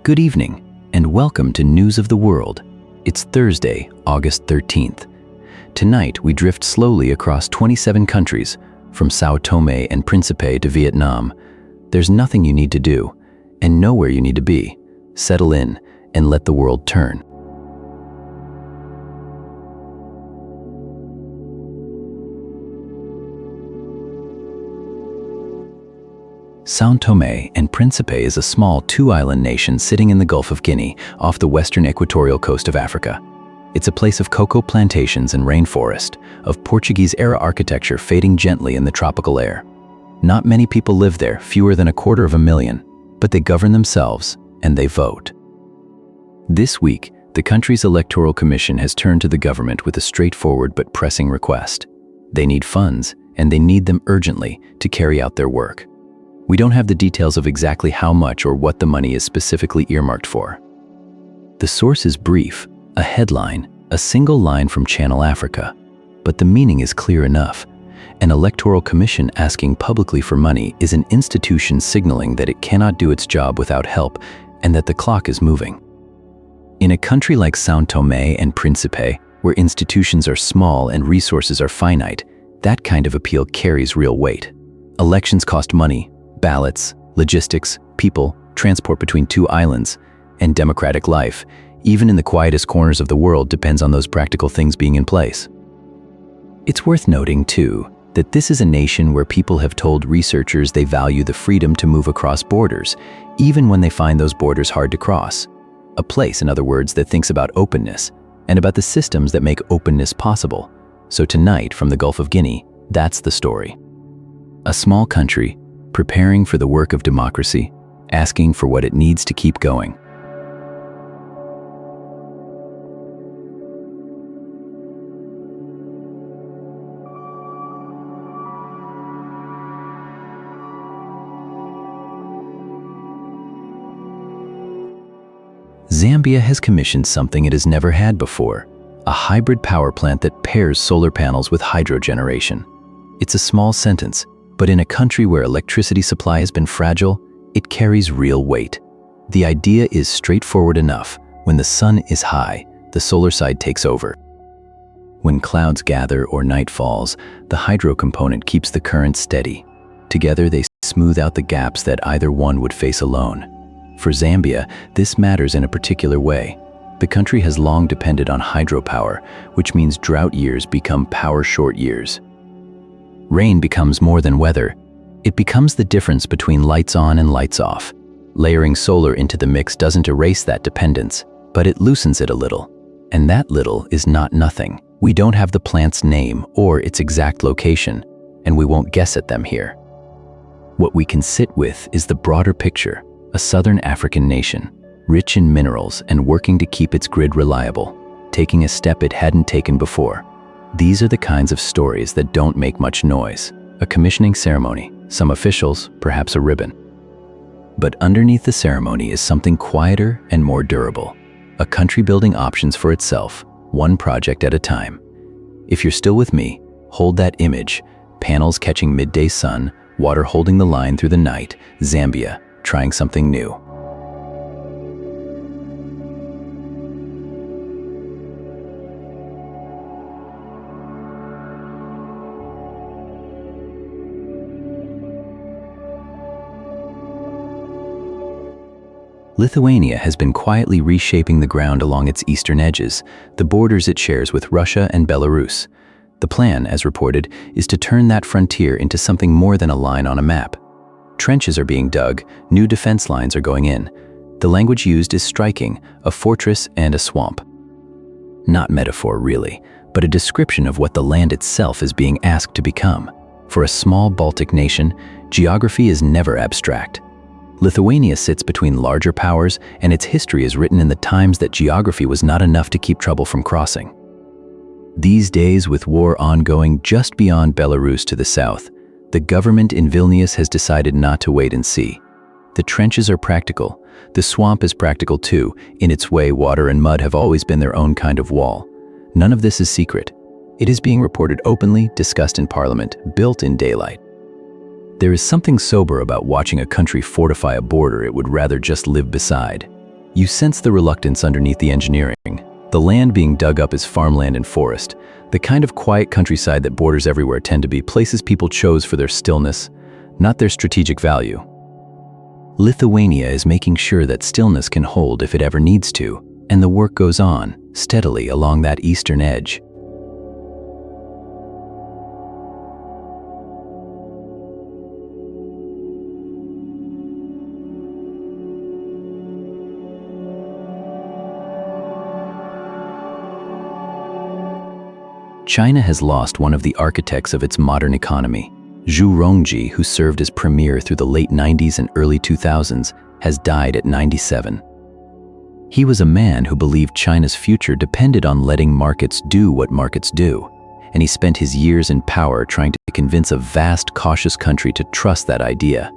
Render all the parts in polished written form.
Good evening, and welcome to News of the World. It's Thursday, August 13th. Tonight, we drift slowly across 27 countries, from São Tomé and Príncipe to Vietnam. There's nothing you need to do, and nowhere you need to be. Settle in, and let the world turn. São Tomé and Príncipe is a small two-island nation sitting in the Gulf of Guinea off the western equatorial coast of Africa. It's a place of cocoa plantations and rainforest, of Portuguese-era architecture fading gently in the tropical air. Not many people live there, fewer than 250,000, but they govern themselves and they vote. This week, the country's electoral commission has turned to the government with a straightforward but pressing request. They need funds, and they need them urgently to carry out their work. We don't have the details of exactly how much or what the money is specifically earmarked for. The source is brief, a headline, a single line from Channel Africa, but the meaning is clear enough. An electoral commission asking publicly for money is an institution signaling that it cannot do its job without help and that the clock is moving. In a country like São Tomé and Príncipe, where institutions are small and resources are finite, that kind of appeal carries real weight. Elections cost money, ballots, logistics, people, transport between two islands, and democratic life, even in the quietest corners of the world, depends on those practical things being in place. It's worth noting, too, that this is a nation where people have told researchers they value the freedom to move across borders, even when they find those borders hard to cross. A place, in other words, that thinks about openness, and about the systems that make openness possible. So tonight, from the Gulf of Guinea, that's the story. A small country, preparing for the work of democracy, asking for what it needs to keep going. Zambia has commissioned something it has never had before, a hybrid power plant that pairs solar panels with hydro generation. It's a small sentence, but in a country where electricity supply has been fragile, it carries real weight. The idea is straightforward enough. When the sun is high, the solar side takes over. When clouds gather or night falls, the hydro component keeps the current steady. Together, they smooth out the gaps that either one would face alone. For Zambia, this matters in a particular way. The country has long depended on hydropower, which means drought years become power-short years. Rain becomes more than weather. It becomes the difference between lights on and lights off. Layering solar into the mix doesn't erase that dependence, but it loosens it a little. And that little is not nothing. We don't have the plant's name or its exact location, and we won't guess at them here. What we can sit with is the broader picture, a southern African nation, rich in minerals and working to keep its grid reliable, taking a step it hadn't taken before. These are the kinds of stories that don't make much noise. A commissioning ceremony, some officials, perhaps a ribbon. But underneath the ceremony is something quieter and more durable. A country building options for itself, one project at a time. If you're still with me, hold that image. Panels catching midday sun, water holding the line through the night, Zambia, trying something new. Lithuania has been quietly reshaping the ground along its eastern edges, the borders it shares with Russia and Belarus. The plan, as reported, is to turn that frontier into something more than a line on a map. Trenches are being dug, new defense lines are going in. The language used is striking, a fortress and a swamp. Not metaphor, really, but a description of what the land itself is being asked to become. For a small Baltic nation, geography is never abstract. Lithuania sits between larger powers, and its history is written in the times that geography was not enough to keep trouble from crossing. These days, with war ongoing just beyond Belarus to the south, the government in Vilnius has decided not to wait and see. The trenches are practical. The swamp is practical too. In its way, water and mud have always been their own kind of wall. None of this is secret. It is being reported openly, discussed in parliament, built in daylight. There is something sober about watching a country fortify a border it would rather just live beside. You sense the reluctance underneath the engineering. The land being dug up is farmland and forest. The kind of quiet countryside that borders everywhere tend to be places people chose for their stillness, not their strategic value. Lithuania is making sure that stillness can hold if it ever needs to, and the work goes on, steadily along that eastern edge. China has lost one of the architects of its modern economy. Zhu Rongji, who served as premier through the late 90s and early 2000s, has died at 97. He was a man who believed China's future depended on letting markets do what markets do, and he spent his years in power trying to convince a vast, cautious country to trust that idea.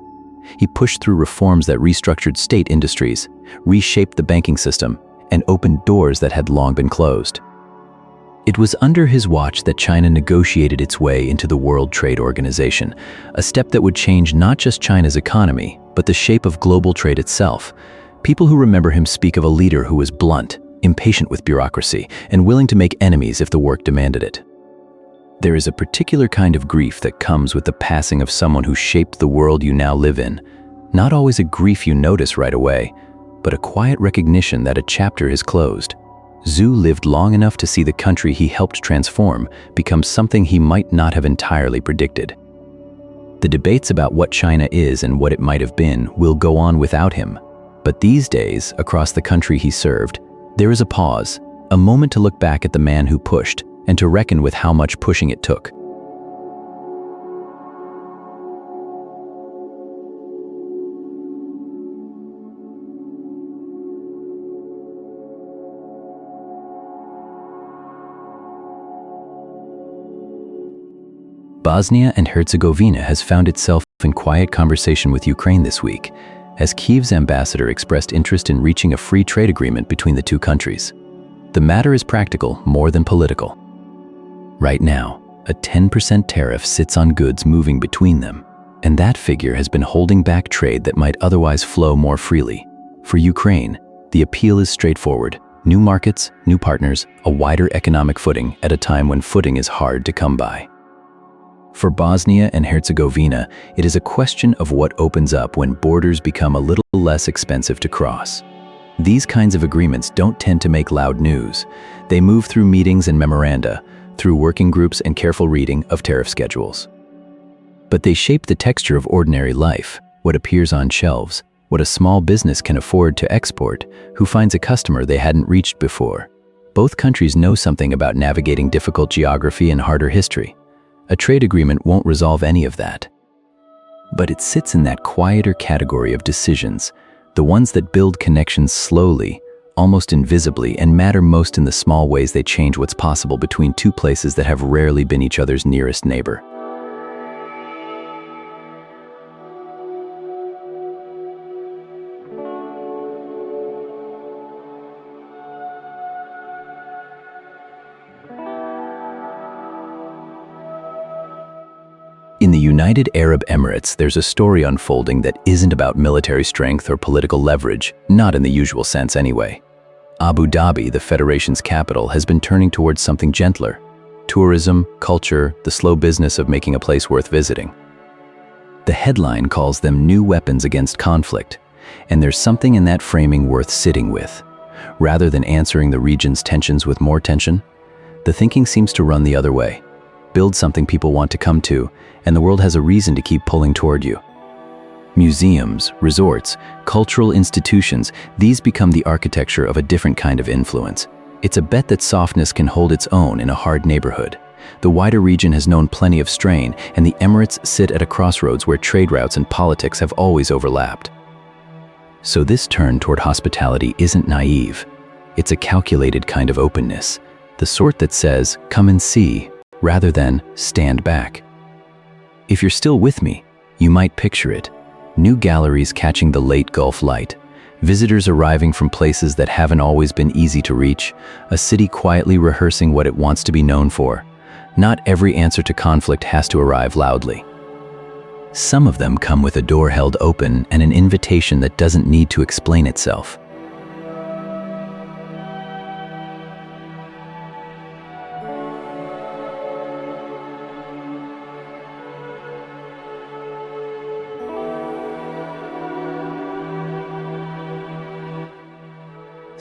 He pushed through reforms that restructured state industries, reshaped the banking system, and opened doors that had long been closed. It was under his watch that China negotiated its way into the World Trade Organization, a step that would change not just China's economy, but the shape of global trade itself. People who remember him speak of a leader who was blunt, impatient with bureaucracy, and willing to make enemies if the work demanded it. There is a particular kind of grief that comes with the passing of someone who shaped the world you now live in. Not always a grief you notice right away, but a quiet recognition that a chapter is closed. Zhu lived long enough to see the country he helped transform become something he might not have entirely predicted. The debates about what China is and what it might have been will go on without him. But these days, across the country he served, there is a pause, a moment to look back at the man who pushed and to reckon with how much pushing it took. Bosnia and Herzegovina has found itself in quiet conversation with Ukraine this week, as Kyiv's ambassador expressed interest in reaching a free trade agreement between the two countries. The matter is practical more than political. Right now, a 10% tariff sits on goods moving between them, and that figure has been holding back trade that might otherwise flow more freely. For Ukraine, the appeal is straightforward: new markets, new partners, a wider economic footing at a time when footing is hard to come by. For Bosnia and Herzegovina, it is a question of what opens up when borders become a little less expensive to cross. These kinds of agreements don't tend to make loud news. They move through meetings and memoranda, through working groups and careful reading of tariff schedules. But they shape the texture of ordinary life, what appears on shelves, what a small business can afford to export, who finds a customer they hadn't reached before. Both countries know something about navigating difficult geography and harder history. A trade agreement won't resolve any of that. But it sits in that quieter category of decisions, the ones that build connections slowly, almost invisibly, and matter most in the small ways they change what's possible between two places that have rarely been each other's nearest neighbor. In the United Arab Emirates, there's a story unfolding that isn't about military strength or political leverage, not in the usual sense anyway. Abu Dhabi, the federation's capital, has been turning towards something gentler: tourism, culture, the slow business of making a place worth visiting. The headline calls them new weapons against conflict, and there's something in that framing worth sitting with. Rather than answering the region's tensions with more tension, the thinking seems to run the other way. Build something people want to come to, and the world has a reason to keep pulling toward you. Museums, resorts, cultural institutions, these become the architecture of a different kind of influence. It's a bet that softness can hold its own in a hard neighborhood. The wider region has known plenty of strain, and the Emirates sit at a crossroads where trade routes and politics have always overlapped. So this turn toward hospitality isn't naive. It's a calculated kind of openness, the sort that says, "Come and see," rather than "stand back." If you're still with me, you might picture it. New galleries catching the late Gulf light, visitors arriving from places that haven't always been easy to reach, a city quietly rehearsing what it wants to be known for. Not every answer to conflict has to arrive loudly. Some of them come with a door held open and an invitation that doesn't need to explain itself.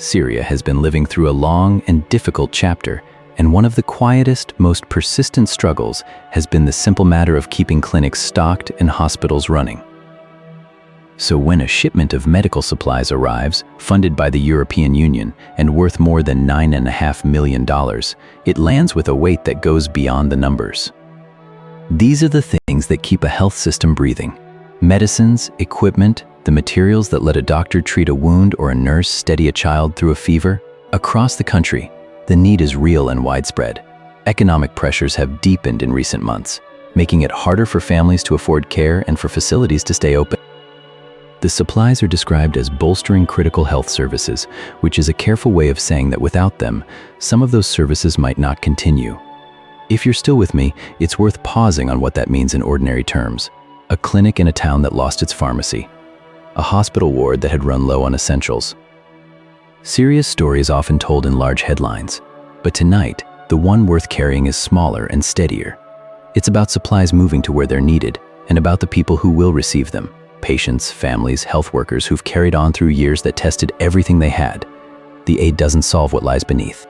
Syria has been living through a long and difficult chapter, and one of the quietest, most persistent struggles has been the simple matter of keeping clinics stocked and hospitals running. So when a shipment of medical supplies arrives, funded by the European Union and worth more than $9.5 million, it lands with a weight that goes beyond the numbers. These are the things that keep a health system breathing: medicines, equipment, the materials that let a doctor treat a wound or a nurse steady a child through a fever. Across the country, the need is real and widespread. Economic pressures have deepened in recent months, making it harder for families to afford care and for facilities to stay open. The supplies are described as bolstering critical health services, which is a careful way of saying that without them, some of those services might not continue. If you're still with me, it's worth pausing on what that means in ordinary terms. A clinic in a town that lost its pharmacy. A hospital ward that had run low on essentials. Syria's story is often told in large headlines, but tonight, the one worth carrying is smaller and steadier. It's about supplies moving to where they're needed, and about the people who will receive them: patients, families, health workers who've carried on through years that tested everything they had. The aid doesn't solve what lies beneath,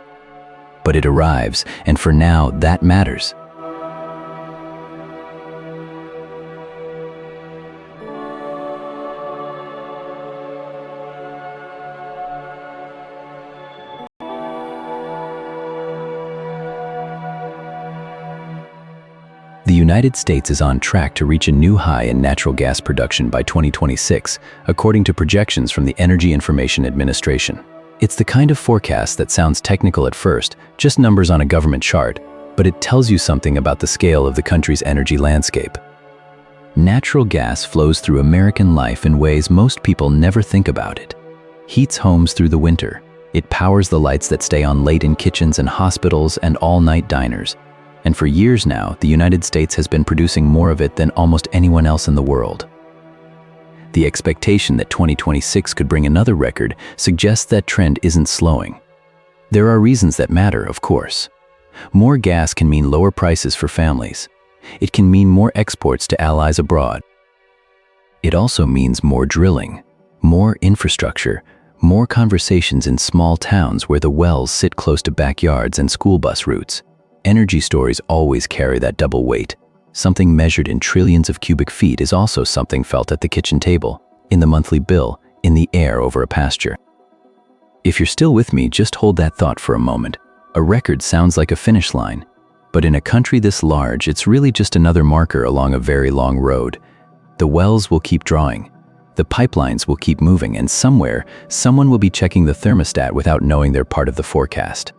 but it arrives, and for now, that matters. The United States is on track to reach a new high in natural gas production by 2026, according to projections from the Energy Information Administration. It's the kind of forecast that sounds technical at first, just numbers on a government chart, but it tells you something about the scale of the country's energy landscape. Natural gas flows through American life in ways most people never think about it. Heats homes through the winter. It powers the lights that stay on late in kitchens and hospitals and all-night diners. And for years now, the United States has been producing more of it than almost anyone else in the world. The expectation that 2026 could bring another record suggests that trend isn't slowing. There are reasons that matter, of course. More gas can mean lower prices for families. It can mean more exports to allies abroad. It also means more drilling, more infrastructure, more conversations in small towns where the wells sit close to backyards and school bus routes. Energy stories always carry that double weight. Something measured in trillions of cubic feet is also something felt at the kitchen table, in the monthly bill, in the air over a pasture. If you're still with me, just hold that thought for a moment. A record sounds like a finish line, but in a country this large, it's really just another marker along a very long road. The wells will keep drawing. The pipelines will keep moving, and somewhere, someone will be checking the thermostat without knowing they're part of the forecast.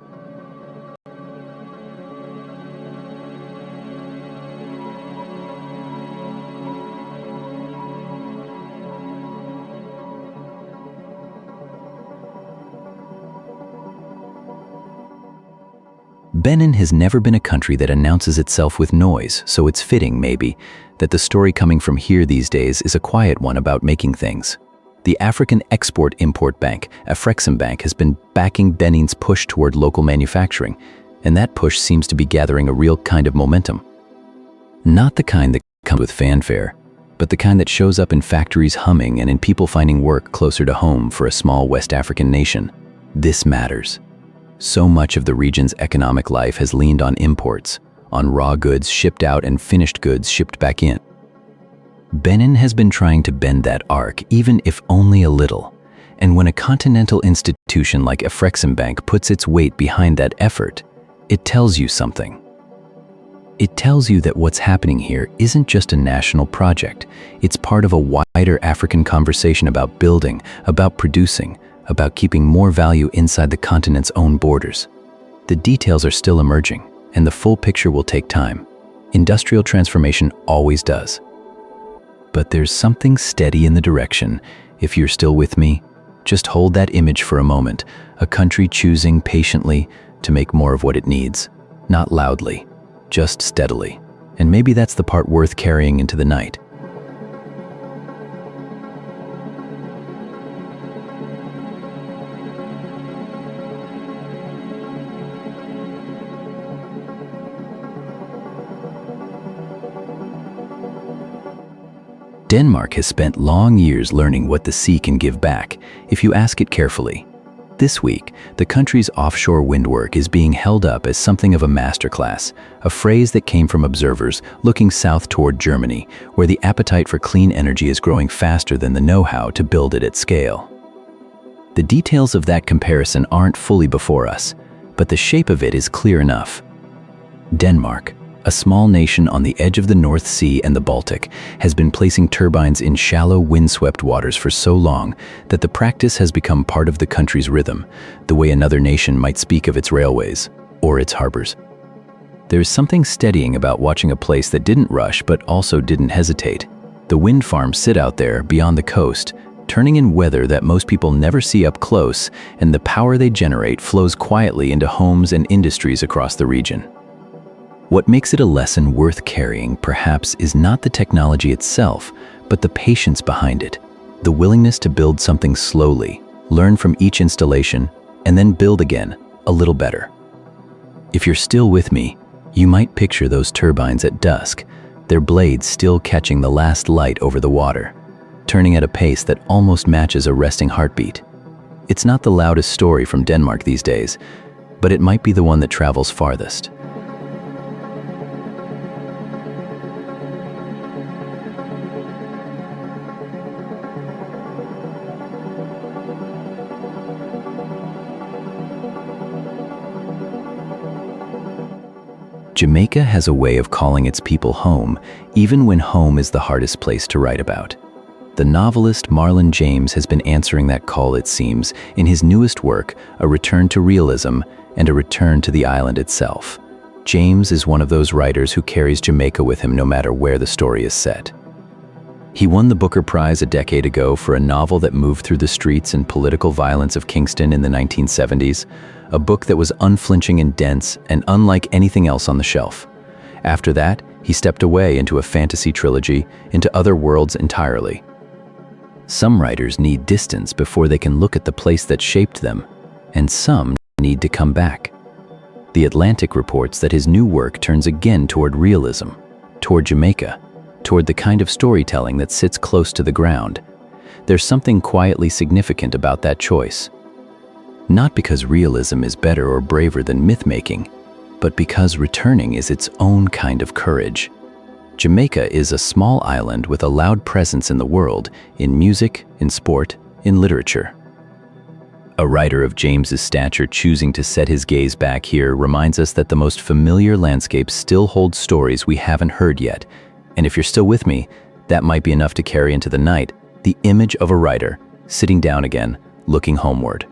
Benin has never been a country that announces itself with noise, so it's fitting, maybe, that the story coming from here these days is a quiet one about making things. The African Export-Import Bank, Afreximbank, has been backing Benin's push toward local manufacturing, and that push seems to be gathering a real kind of momentum. Not the kind that comes with fanfare, but the kind that shows up in factories humming and in people finding work closer to home for a small West African nation. This matters. So much of the region's economic life has leaned on imports, on raw goods shipped out and finished goods shipped back in. Benin has been trying to bend that arc, even if only a little. And when a continental institution like Afreximbank puts its weight behind that effort, it tells you something. It tells you that what's happening here isn't just a national project. It's part of a wider African conversation about building, about producing, about keeping more value inside the continent's own borders. The details are still emerging, and the full picture will take time. Industrial transformation always does. But there's something steady in the direction. If you're still with me, just hold that image for a moment, a country choosing patiently to make more of what it needs. Not loudly, just steadily. And maybe that's the part worth carrying into the night. Denmark has spent long years learning what the sea can give back, if you ask it carefully. This week, the country's offshore wind work is being held up as something of a masterclass, a phrase that came from observers looking south toward Germany, where the appetite for clean energy is growing faster than the know-how to build it at scale. The details of that comparison aren't fully before us, but the shape of it is clear enough. Denmark, a small nation on the edge of the North Sea and the Baltic, has been placing turbines in shallow, windswept waters for so long that the practice has become part of the country's rhythm, the way another nation might speak of its railways or its harbors. There's something steadying about watching a place that didn't rush but also didn't hesitate. The wind farms sit out there beyond the coast, turning in weather that most people never see up close, and the power they generate flows quietly into homes and industries across the region. What makes it a lesson worth carrying, perhaps, is not the technology itself, but the patience behind it, the willingness to build something slowly, learn from each installation, and then build again, a little better. If you're still with me, you might picture those turbines at dusk, their blades still catching the last light over the water, turning at a pace that almost matches a resting heartbeat. It's not the loudest story from Denmark these days, but it might be the one that travels farthest. Jamaica has a way of calling its people home, even when home is the hardest place to write about. The novelist Marlon James has been answering that call, it seems, in his newest work, A Return to Realism and A Return to the Island Itself. James is one of those writers who carries Jamaica with him no matter where the story is set. He won the Booker Prize a decade ago for a novel that moved through the streets and political violence of Kingston in the 1970s, a book that was unflinching and dense and unlike anything else on the shelf. After that, he stepped away into a fantasy trilogy, into other worlds entirely. Some writers need distance before they can look at the place that shaped them, and some need to come back. The Atlantic reports that his new work turns again toward realism, toward Jamaica, toward the kind of storytelling that sits close to the ground. There's something quietly significant about that choice. Not because realism is better or braver than myth-making, but because returning is its own kind of courage. Jamaica is a small island with a loud presence in the world, in music, in sport, in literature. A writer of James's stature choosing to set his gaze back here reminds us that the most familiar landscapes still hold stories we haven't heard yet. And if you're still with me, that might be enough to carry into the night, the image of a writer, sitting down again, looking homeward.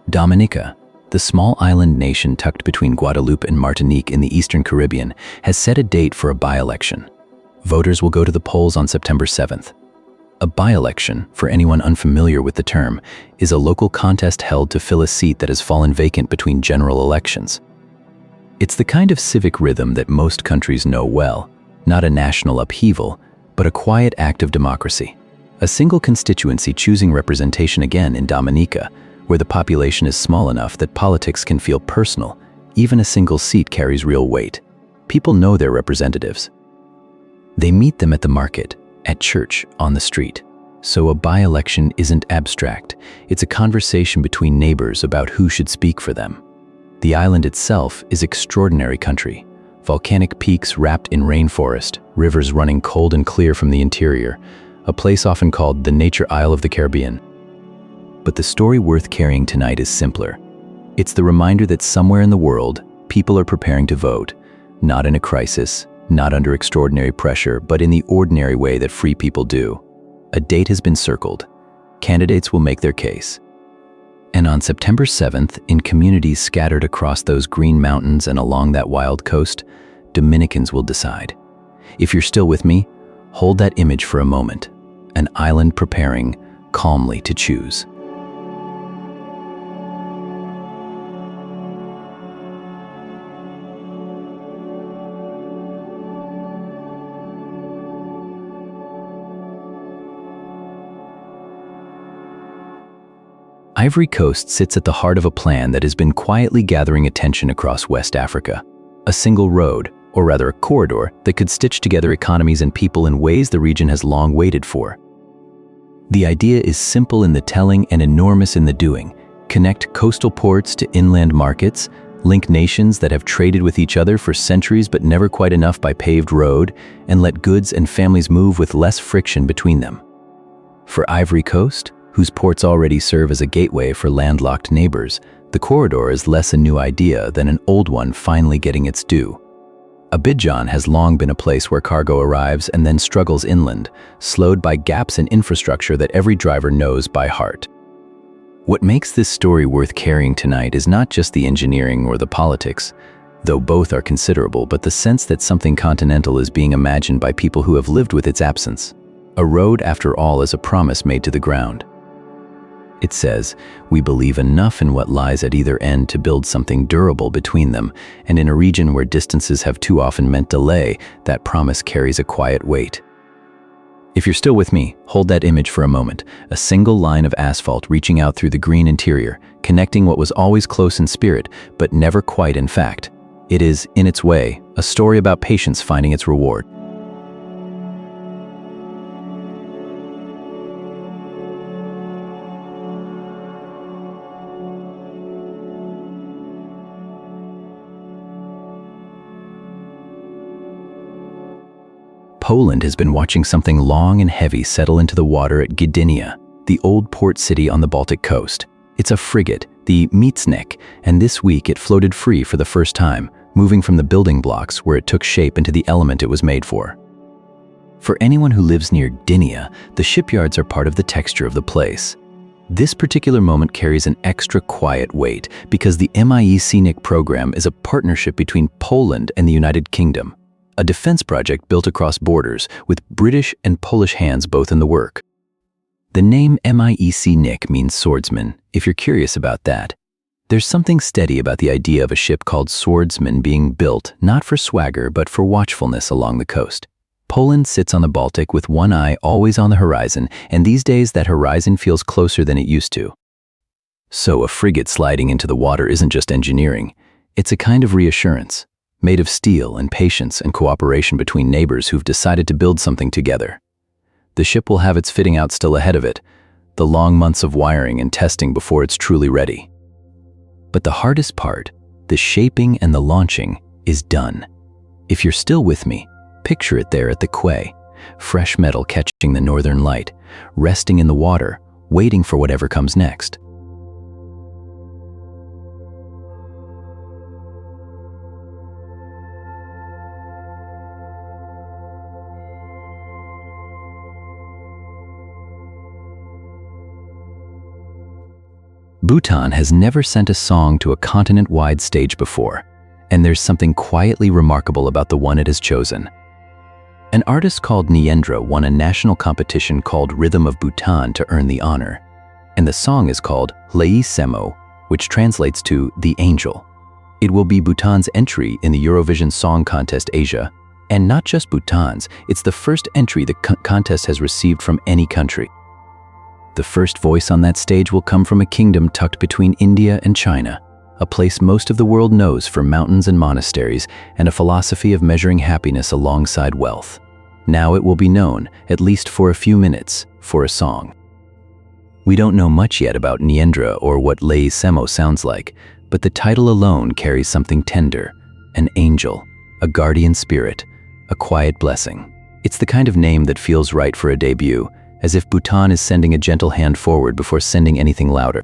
Dominica, the small island nation tucked between Guadeloupe and Martinique in the Eastern Caribbean, has set a date for a by-election. Voters will go to the polls on September 7th. A by-election, for anyone unfamiliar with the term, is a local contest held to fill a seat that has fallen vacant between general elections. It's the kind of civic rhythm that most countries know well, not a national upheaval, but a quiet act of democracy. A single constituency choosing representation again in Dominica, where the population is small enough that politics can feel personal. Even a single seat carries real weight. People know their representatives. They meet them at the market, at church, on the street. So a by-election isn't abstract. It's a conversation between neighbors about who should speak for them. The island itself is extraordinary country. Volcanic peaks wrapped in rainforest, rivers running cold and clear from the interior, a place often called the Nature Isle of the Caribbean. But the story worth carrying tonight is simpler. It's the reminder that somewhere in the world, people are preparing to vote, not in a crisis, not under extraordinary pressure, but in the ordinary way that free people do. A date has been circled. Candidates will make their case. And on September 7th, in communities scattered across those green mountains and along that wild coast, Dominicans will decide. If you're still with me, hold that image for a moment. An island preparing calmly to choose. Ivory Coast sits at the heart of a plan that has been quietly gathering attention across West Africa. A single road, or rather a corridor, that could stitch together economies and people in ways the region has long waited for. The idea is simple in the telling and enormous in the doing. Connect coastal ports to inland markets, link nations that have traded with each other for centuries but never quite enough by paved road, and let goods and families move with less friction between them. For Ivory Coast, whose ports already serve as a gateway for landlocked neighbors, the corridor is less a new idea than an old one finally getting its due. Abidjan has long been a place where cargo arrives and then struggles inland, slowed by gaps in infrastructure that every driver knows by heart. What makes this story worth carrying tonight is not just the engineering or the politics, though both are considerable, but the sense that something continental is being imagined by people who have lived with its absence. A road, after all, is a promise made to the ground. It says, we believe enough in what lies at either end to build something durable between them, and in a region where distances have too often meant delay, that promise carries a quiet weight. If you're still with me, hold that image for a moment, a single line of asphalt reaching out through the green interior, connecting what was always close in spirit, but never quite in fact. It is, in its way, a story about patience finding its reward. Poland has been watching something long and heavy settle into the water at Gdynia, the old port city on the Baltic coast. It's a frigate, the Miecznik, and this week it floated free for the first time, moving from the building blocks where it took shape into the element it was made for. For anyone who lives near Gdynia, the shipyards are part of the texture of the place. This particular moment carries an extra quiet weight because the Miecznik program is a partnership between Poland and the United Kingdom, a defense project built across borders with British and Polish hands both in the work. The name Miecznik means swordsman, if you're curious about that. There's something steady about the idea of a ship called Swordsman being built not for swagger but for watchfulness along the coast. Poland sits on the Baltic with one eye always on the horizon, and these days that horizon feels closer than it used to. So a frigate sliding into the water isn't just engineering, it's a kind of reassurance, made of steel and patience and cooperation between neighbors who've decided to build something together. The ship will have its fitting out still ahead of it, the long months of wiring and testing before it's truly ready. But the hardest part, the shaping and the launching, is done. If you're still with me, picture it there at the quay, fresh metal catching the northern light, resting in the water, waiting for whatever comes next. Bhutan has never sent a song to a continent-wide stage before, and there's something quietly remarkable about the one it has chosen. An artist called Nyendra won a national competition called Rhythm of Bhutan to earn the honor, and the song is called Lei Semo, which translates to The Angel. It will be Bhutan's entry in the Eurovision Song Contest Asia, and not just Bhutan's, it's the first entry the contest has received from any country. The first voice on that stage will come from a kingdom tucked between India and China, a place most of the world knows for mountains and monasteries and a philosophy of measuring happiness alongside wealth. Now it will be known, at least for a few minutes, for a song. We don't know much yet about Nyendra or what Lei Semo sounds like, but the title alone carries something tender, an angel, a guardian spirit, a quiet blessing. It's the kind of name that feels right for a debut, as if Bhutan is sending a gentle hand forward before sending anything louder.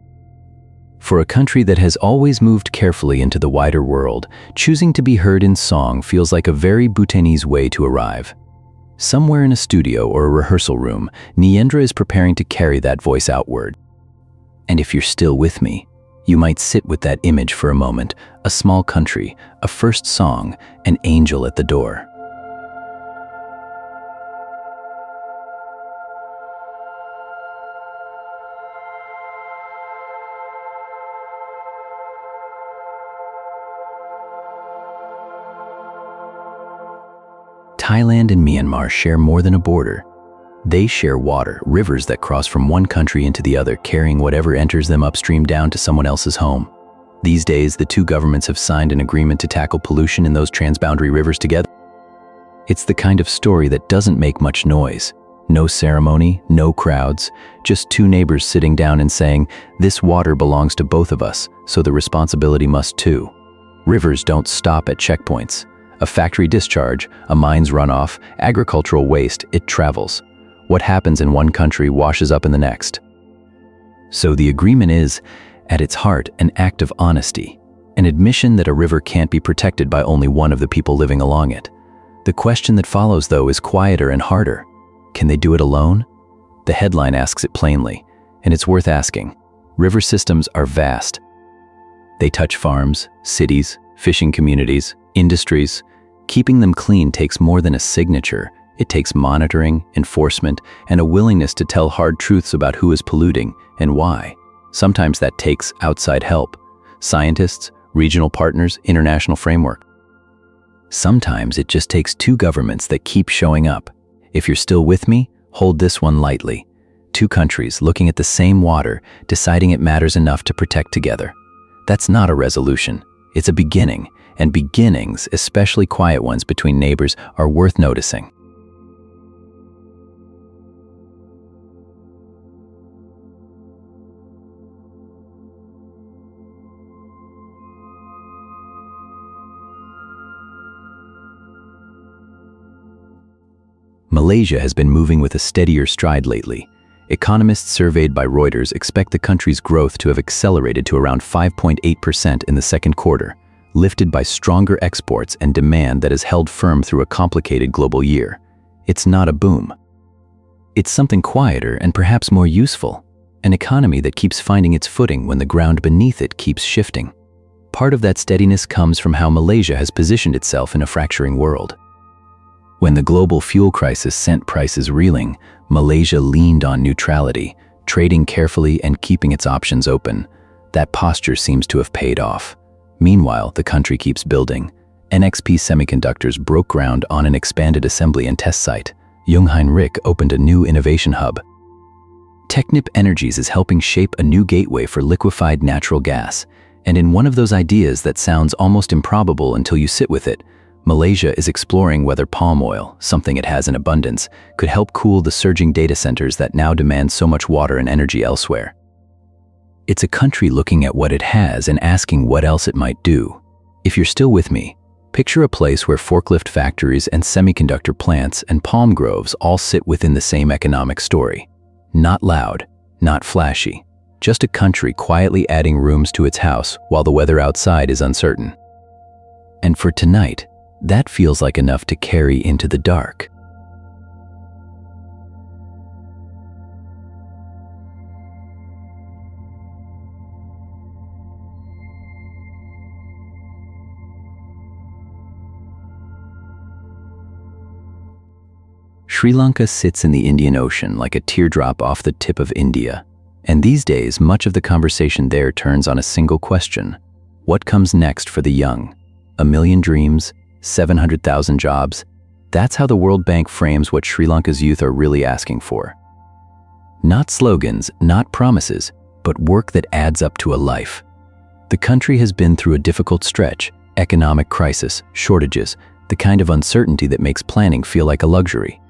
For a country that has always moved carefully into the wider world, choosing to be heard in song feels like a very Bhutanese way to arrive. Somewhere in a studio or a rehearsal room, Nyendra is preparing to carry that voice outward. And if you're still with me, you might sit with that image for a moment, a small country, a first song, an angel at the door. Thailand and Myanmar share more than a border. They share water, rivers that cross from one country into the other, carrying whatever enters them upstream down to someone else's home. These days, the two governments have signed an agreement to tackle pollution in those transboundary rivers together. It's the kind of story that doesn't make much noise. No ceremony, no crowds, just two neighbors sitting down and saying, "This water belongs to both of us, so the responsibility must too." Rivers don't stop at checkpoints. A factory discharge, a mine's runoff, agricultural waste, it travels. What happens in one country washes up in the next. So the agreement is, at its heart, an act of honesty, an admission that a river can't be protected by only one of the people living along it. The question that follows, though, is quieter and harder. Can they do it alone? The headline asks it plainly, and it's worth asking. River systems are vast. They touch farms, cities, fishing communities, industries. Keeping them clean takes more than a signature. It takes monitoring, enforcement, and a willingness to tell hard truths about who is polluting and why. Sometimes that takes outside help. Scientists, regional partners, international framework. Sometimes it just takes two governments that keep showing up. If you're still with me, hold this one lightly. Two countries looking at the same water, deciding it matters enough to protect together. That's not a resolution. It's a beginning, and beginnings, especially quiet ones between neighbors, are worth noticing. Malaysia has been moving with a steadier stride lately. Economists surveyed by Reuters expect the country's growth to have accelerated to around 5.8% in the second quarter, lifted by stronger exports and demand that has held firm through a complicated global year. It's not a boom. It's something quieter and perhaps more useful, an economy that keeps finding its footing when the ground beneath it keeps shifting. Part of that steadiness comes from how Malaysia has positioned itself in a fracturing world. When the global fuel crisis sent prices reeling, Malaysia leaned on neutrality, trading carefully and keeping its options open. That posture seems to have paid off. Meanwhile, the country keeps building. NXP Semiconductors broke ground on an expanded assembly and test site. Jungheinrich opened a new innovation hub. Technip Energies is helping shape a new gateway for liquefied natural gas. And in one of those ideas that sounds almost improbable until you sit with it, Malaysia is exploring whether palm oil, something it has in abundance, could help cool the surging data centers that now demand so much water and energy elsewhere. It's a country looking at what it has and asking what else it might do. If you're still with me, picture a place where forklift factories and semiconductor plants and palm groves all sit within the same economic story. Not loud, not flashy, just a country quietly adding rooms to its house while the weather outside is uncertain. And for tonight, that feels like enough to carry into the dark. Sri Lanka sits in the Indian Ocean like a teardrop off the tip of India. And these days, much of the conversation there turns on a single question. What comes next for the young? 1 million dreams? 700,000 jobs? That's how the World Bank frames what Sri Lanka's youth are really asking for. Not slogans, not promises, but work that adds up to a life. The country has been through a difficult stretch, economic crisis, shortages, the kind of uncertainty that makes planning feel like a luxury.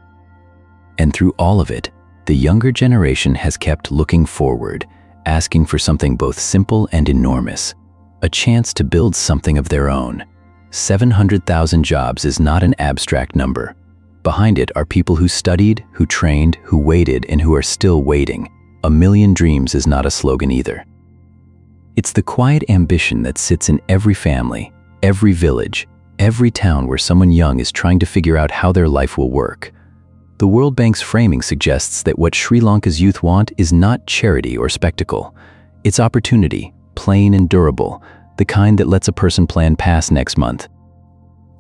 And through all of it, the younger generation has kept looking forward, asking for something both simple and enormous, a chance to build something of their own. 700,000 jobs is not an abstract number. Behind it are people who studied, who trained, who waited, and who are still waiting. 1 million dreams is not a slogan either. It's the quiet ambition that sits in every family, every village, every town where someone young is trying to figure out how their life will work. The World Bank's framing suggests that what Sri Lanka's youth want is not charity or spectacle. It's opportunity, plain and durable, the kind that lets a person plan past next month.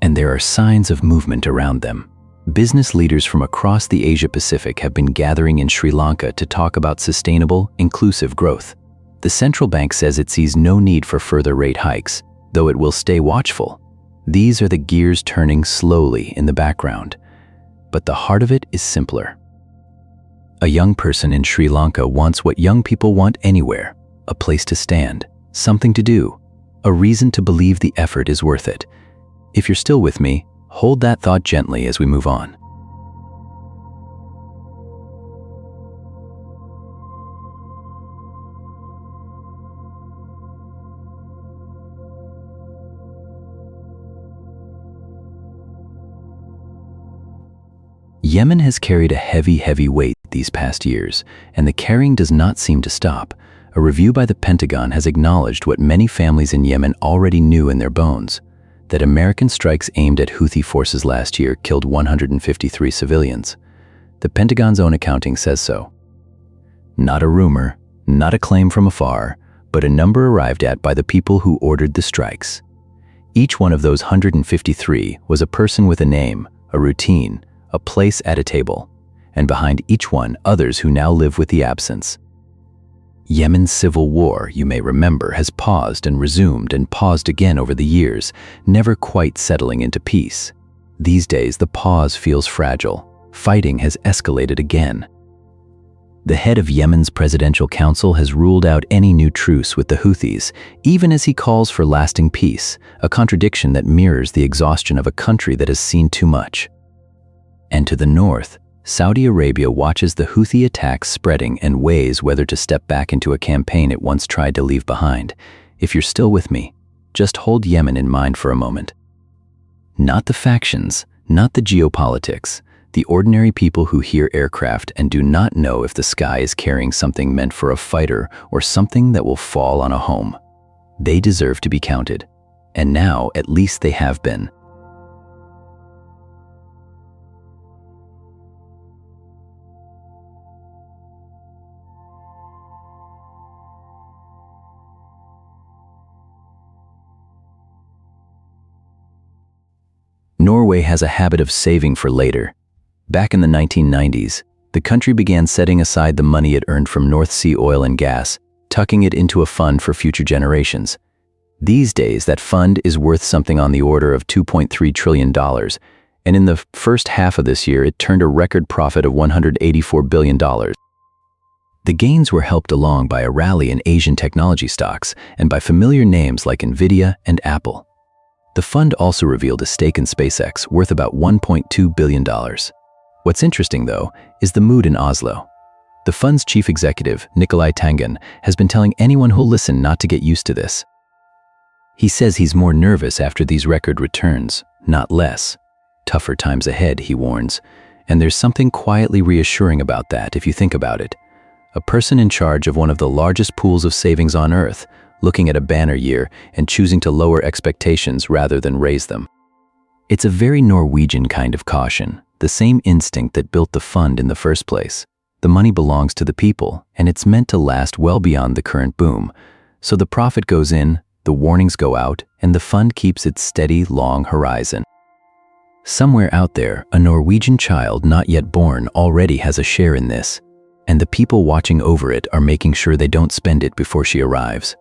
And there are signs of movement around them. Business leaders from across the Asia-Pacific have been gathering in Sri Lanka to talk about sustainable, inclusive growth. The central bank says it sees no need for further rate hikes, though it will stay watchful. These are the gears turning slowly in the background. But the heart of it is simpler. A young person in Sri Lanka wants what young people want anywhere: a place to stand, something to do, a reason to believe the effort is worth it. If you're still with me, hold that thought gently as we move on. Yemen has carried a heavy weight these past years, and the carrying does not seem to stop. A review by the Pentagon has acknowledged what many families in Yemen already knew in their bones: that American strikes aimed at Houthi forces last year killed 153 civilians. The Pentagon's own accounting says so. Not a rumor, not a claim from afar, but a number arrived at by the people who ordered the strikes. Each one of those 153 was a person with a name, a routine, a place at a table, and behind each one, others who now live with the absence. Yemen's civil war, you may remember, has paused and resumed and paused again over the years, never quite settling into peace. These days, the pause feels fragile. Fighting has escalated again. The head of Yemen's presidential council has ruled out any new truce with the Houthis, even as he calls for lasting peace, a contradiction that mirrors the exhaustion of a country that has seen too much. And to the north, Saudi Arabia watches the Houthi attacks spreading and weighs whether to step back into a campaign it once tried to leave behind. If you're still with me, just hold Yemen in mind for a moment. Not the factions, not the geopolitics, the ordinary people who hear aircraft and do not know if the sky is carrying something meant for a fighter or something that will fall on a home. They deserve to be counted. And now, at least they have been. Norway has a habit of saving for later. Back in the 1990s, the country began setting aside the money it earned from North Sea oil and gas, tucking it into a fund for future generations. These days, that fund is worth something on the order of $2.3 trillion, and in the first half of this year, it turned a record profit of $184 billion. The gains were helped along by a rally in Asian technology stocks and by familiar names like Nvidia and Apple. The fund also revealed a stake in SpaceX worth about $1.2 billion. What's interesting, though, is the mood in Oslo. The fund's chief executive, Nicolai Tangen, has been telling anyone who'll listen not to get used to this. He says he's more nervous after these record returns, not less. Tougher times ahead, he warns, and there's something quietly reassuring about that if you think about it. A person in charge of one of the largest pools of savings on Earth, looking at a banner year and choosing to lower expectations rather than raise them. It's a very Norwegian kind of caution, the same instinct that built the fund in the first place. The money belongs to the people, and it's meant to last well beyond the current boom. So the profit goes in, the warnings go out, and the fund keeps its steady, long horizon. Somewhere out there, a Norwegian child not yet born already has a share in this, and the people watching over it are making sure they don't spend it before she arrives.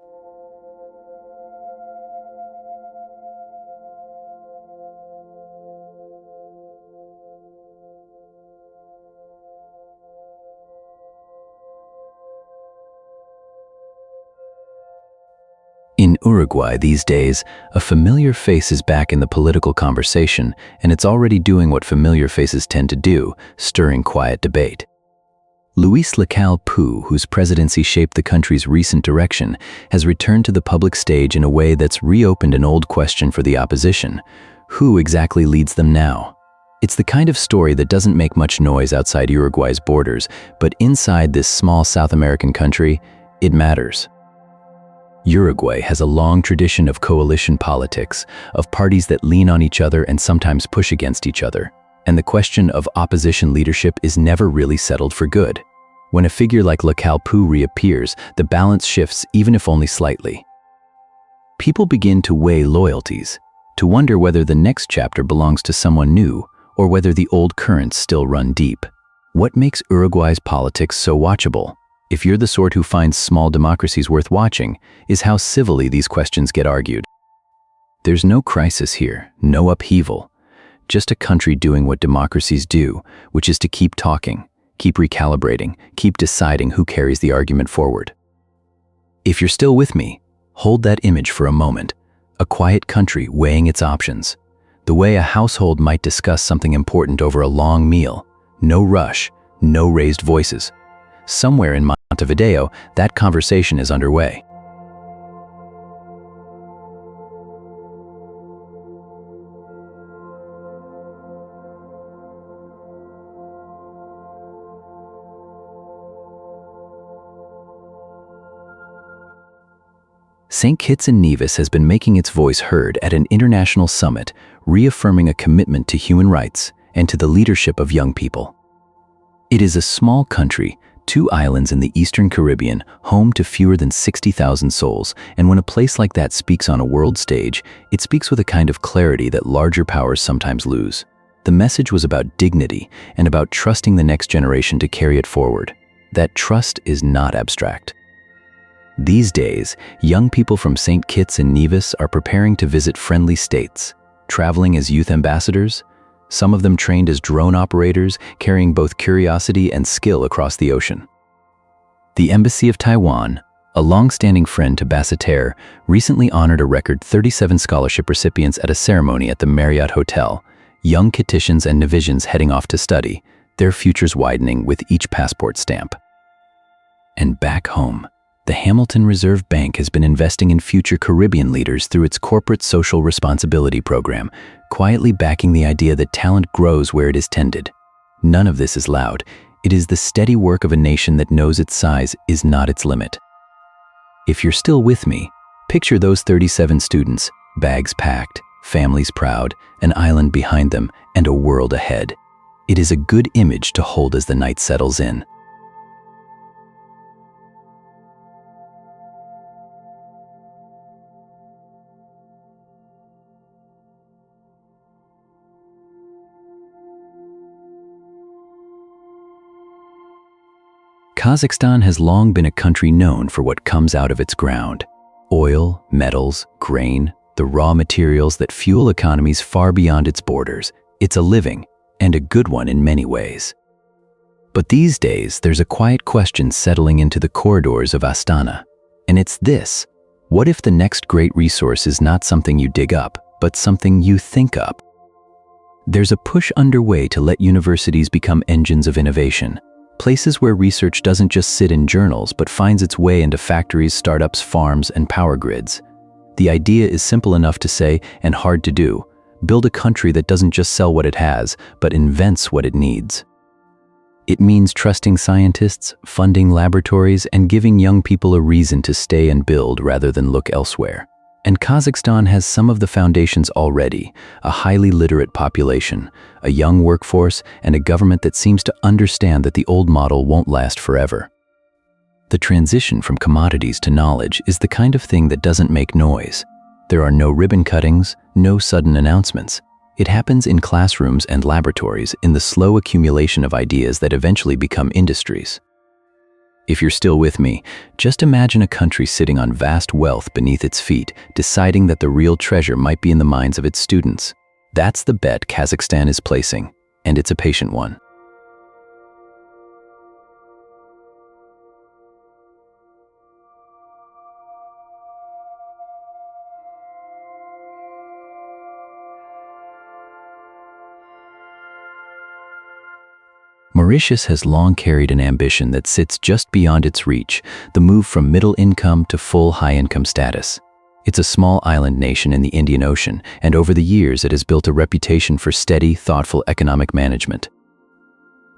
In Uruguay these days, a familiar face is back in the political conversation, and it's already doing what familiar faces tend to do, stirring quiet debate. Luis Lacalle Pou, whose presidency shaped the country's recent direction, has returned to the public stage in a way that's reopened an old question for the opposition: who exactly leads them now? It's the kind of story that doesn't make much noise outside Uruguay's borders, but inside this small South American country, it matters. Uruguay has a long tradition of coalition politics, of parties that lean on each other and sometimes push against each other. And the question of opposition leadership is never really settled for good. When a figure like Lacalle Pou reappears, the balance shifts, even if only slightly. People begin to weigh loyalties, to wonder whether the next chapter belongs to someone new, or whether the old currents still run deep. What makes Uruguay's politics so watchable, if you're the sort who finds small democracies worth watching, is how civilly these questions get argued. There's no crisis here, no upheaval, just a country doing what democracies do, which is to keep talking, keep recalibrating, keep deciding who carries the argument forward. If you're still with me, hold that image for a moment. A quiet country weighing its options. The way a household might discuss something important over a long meal. No rush, no raised voices. Somewhere in Montevideo, that conversation is underway. St. Kitts and Nevis has been making its voice heard at an international summit, reaffirming a commitment to human rights and to the leadership of young people. It is a small country, 2 islands in the Eastern Caribbean, home to fewer than 60,000 souls, and when a place like that speaks on a world stage, it speaks with a kind of clarity that larger powers sometimes lose. The message was about dignity and about trusting the next generation to carry it forward. That trust is not abstract. These days, young people from St. Kitts and Nevis are preparing to visit friendly states, traveling as youth ambassadors, some of them trained as drone operators, carrying both curiosity and skill across the ocean. The Embassy of Taiwan, a long-standing friend to Basseterre, recently honored a record 37 scholarship recipients at a ceremony at the Marriott Hotel, young Kittitians and Nevisians heading off to study, their futures widening with each passport stamp. And back home, the Hamilton Reserve Bank has been investing in future Caribbean leaders through its corporate social responsibility program, quietly backing the idea that talent grows where it is tended. None of this is loud. It is the steady work of a nation that knows its size is not its limit. If you're still with me, picture those 37 students, bags packed, families proud, an island behind them, and a world ahead. It is a good image to hold as the night settles in. Kazakhstan has long been a country known for what comes out of its ground. Oil, metals, grain, the raw materials that fuel economies far beyond its borders. It's a living, and a good one in many ways. But these days, there's a quiet question settling into the corridors of Astana. And it's this: what if the next great resource is not something you dig up, but something you think up? There's a push underway to let universities become engines of innovation. Places where research doesn't just sit in journals but finds its way into factories, startups, farms, and power grids. The idea is simple enough to say and hard to do. Build a country that doesn't just sell what it has, but invents what it needs. It means trusting scientists, funding laboratories, and giving young people a reason to stay and build rather than look elsewhere. And Kazakhstan has some of the foundations already: a highly literate population, a young workforce, and a government that seems to understand that the old model won't last forever. The transition from commodities to knowledge is the kind of thing that doesn't make noise. There are no ribbon cuttings, no sudden announcements. It happens in classrooms and laboratories, in the slow accumulation of ideas that eventually become industries. If you're still with me, just imagine a country sitting on vast wealth beneath its feet, deciding that the real treasure might be in the minds of its students. That's the bet Kazakhstan is placing, and it's a patient one. Mauritius has long carried an ambition that sits just beyond its reach, the move from middle income to full high-income status. It's a small island nation in the Indian Ocean, and over the years it has built a reputation for steady, thoughtful economic management.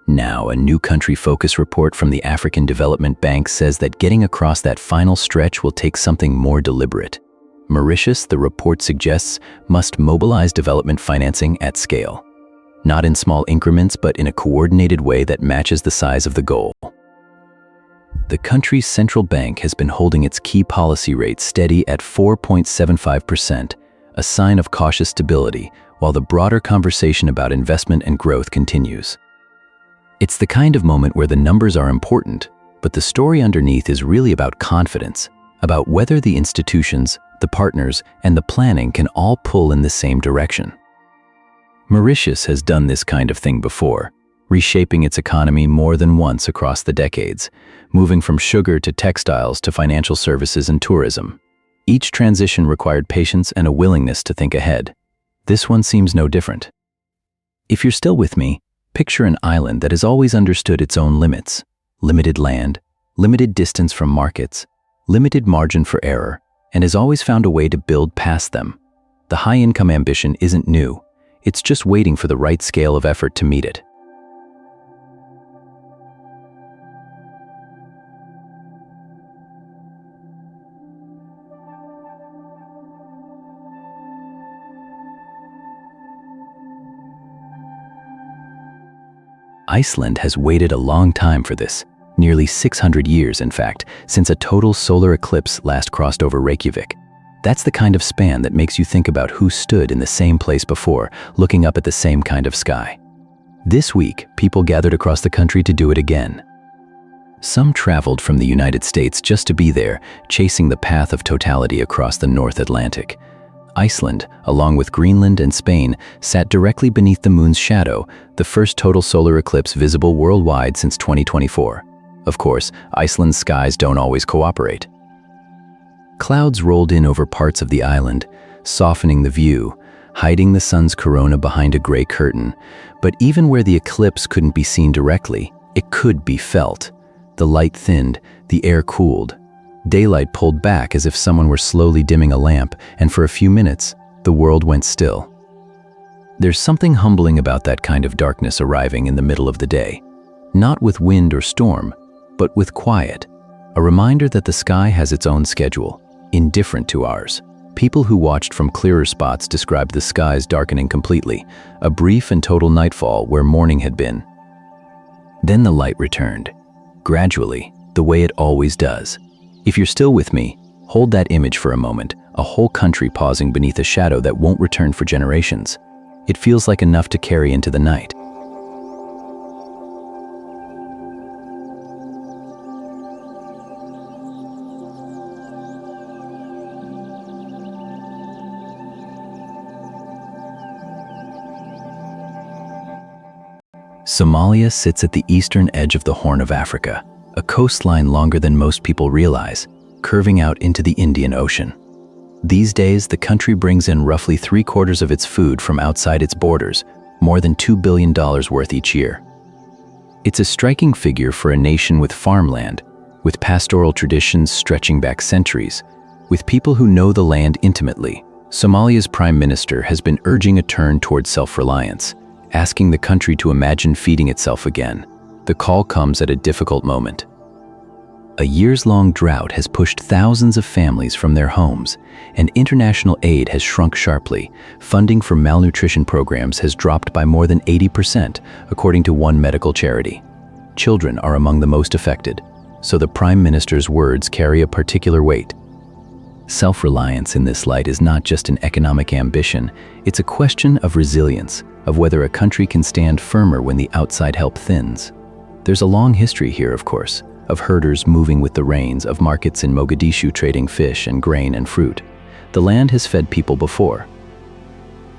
Now, a new country focus report from the African Development Bank says that getting across that final stretch will take something more deliberate. Mauritius, the report suggests, must mobilize development financing at scale. Not in small increments, but in a coordinated way that matches the size of the goal. The country's central bank has been holding its key policy rate steady at 4.75%, a sign of cautious stability, while the broader conversation about investment and growth continues. It's the kind of moment where the numbers are important, but the story underneath is really about confidence, about whether the institutions, the partners, and the planning can all pull in the same direction. Mauritius has done this kind of thing before, reshaping its economy more than once across the decades, moving from sugar to textiles to financial services and tourism. Each transition required patience and a willingness to think ahead. This one seems no different. If you're still with me, picture an island that has always understood its own limits: limited land, limited distance from markets, limited margin for error, and has always found a way to build past them. The high-income ambition isn't new. It's just waiting for the right scale of effort to meet it. Iceland has waited a long time for this, nearly 600 years in fact, since a total solar eclipse last crossed over Reykjavik. That's the kind of span that makes you think about who stood in the same place before, looking up at the same kind of sky. This week, people gathered across the country to do it again. Some traveled from the United States just to be there, chasing the path of totality across the North Atlantic. Iceland, along with Greenland and Spain, sat directly beneath the moon's shadow, the first total solar eclipse visible worldwide since 2024. Of course, Iceland's skies don't always cooperate. Clouds rolled in over parts of the island, softening the view, hiding the sun's corona behind a gray curtain. But even where the eclipse couldn't be seen directly, it could be felt. The light thinned, the air cooled. Daylight pulled back as if someone were slowly dimming a lamp, and for a few minutes, the world went still. There's something humbling about that kind of darkness arriving in the middle of the day. Not with wind or storm, but with quiet. A reminder that the sky has its own schedule, indifferent to ours. People who watched from clearer spots described the skies darkening completely, a brief and total nightfall where morning had been. Then the light returned, gradually, the way it always does. If you're still with me, hold that image for a moment, a whole country pausing beneath a shadow that won't return for generations. It feels like enough to carry into the night. Somalia sits at the eastern edge of the Horn of Africa, a coastline longer than most people realize, curving out into the Indian Ocean. These days, the country brings in roughly 3/4 of its food from outside its borders, more than $2 billion worth each year. It's a striking figure for a nation with farmland, with pastoral traditions stretching back centuries, with people who know the land intimately. Somalia's prime minister has been urging a turn towards self-reliance, asking the country to imagine feeding itself again. The call comes at a difficult moment. A years-long drought has pushed thousands of families from their homes, and international aid has shrunk sharply. Funding for malnutrition programs has dropped by more than 80%, according to one medical charity. Children are among the most affected, so the Prime Minister's words carry a particular weight. Self-reliance in this light is not just an economic ambition, it's a question of resilience, of whether a country can stand firmer when the outside help thins. There's a long history here, of course, of herders moving with the rains, of markets in Mogadishu trading fish and grain and fruit. The land has fed people before.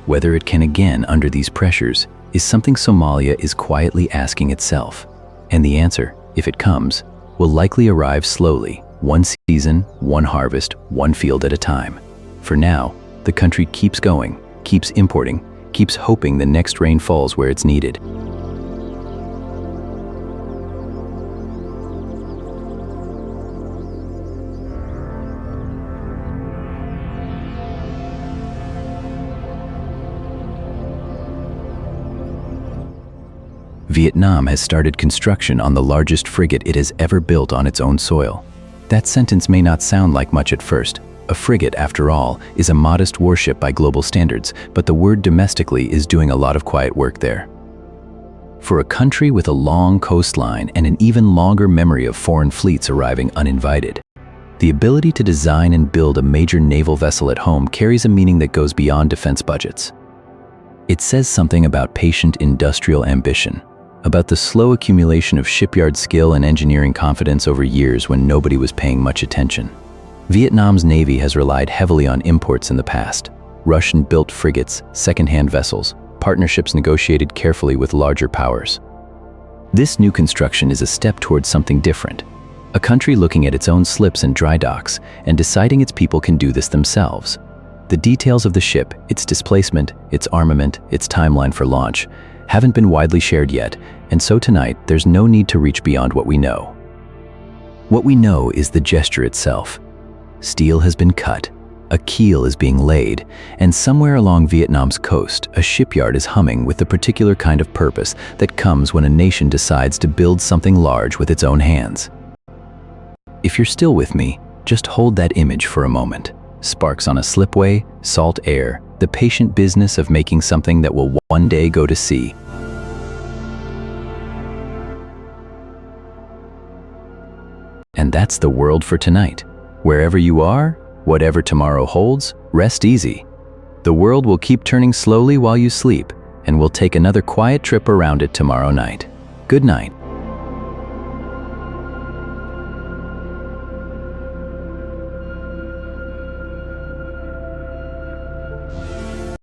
Whether it can again under these pressures is something Somalia is quietly asking itself. And the answer, if it comes, will likely arrive slowly, one season, one harvest, one field at a time. For now, the country keeps going, keeps importing, keeps hoping the next rain falls where it's needed. Vietnam has started construction on the largest frigate it has ever built on its own soil. That sentence may not sound like much at first. A frigate, after all, is a modest warship by global standards, but the word domestically is doing a lot of quiet work there. For a country with a long coastline and an even longer memory of foreign fleets arriving uninvited, the ability to design and build a major naval vessel at home carries a meaning that goes beyond defense budgets. It says something about patient industrial ambition, about the slow accumulation of shipyard skill and engineering confidence over years when nobody was paying much attention. Vietnam's Navy has relied heavily on imports in the past. Russian-built frigates, second-hand vessels, partnerships negotiated carefully with larger powers. This new construction is a step towards something different. A country looking at its own slips and dry docks and deciding its people can do this themselves. The details of the ship, its displacement, its armament, its timeline for launch, haven't been widely shared yet, and so tonight there's no need to reach beyond what we know. What we know is the gesture itself. Steel has been cut, a keel is being laid, and somewhere along Vietnam's coast, a shipyard is humming with the particular kind of purpose that comes when a nation decides to build something large with its own hands. If you're still with me, just hold that image for a moment. Sparks on a slipway, salt air, the patient business of making something that will one day go to sea. And that's the world for tonight. Wherever you are, whatever tomorrow holds, rest easy. The world will keep turning slowly while you sleep, and we'll take another quiet trip around it tomorrow night. Good night.